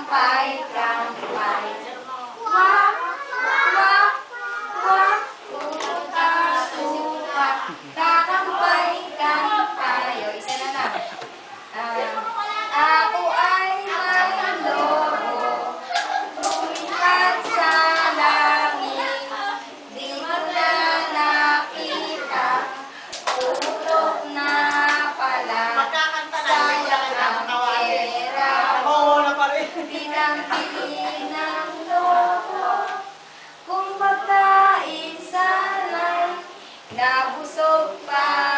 tampay. Wak, wak, wak, uta-suka, kakampay-kampay. O, isa na lang. Ako ay may lobo, lumipad sa langit, di mo na nakita, tutok na pala, sayang ang pera. Pinang-pili ng lobo, kung pagkain sana'y nabusog pa.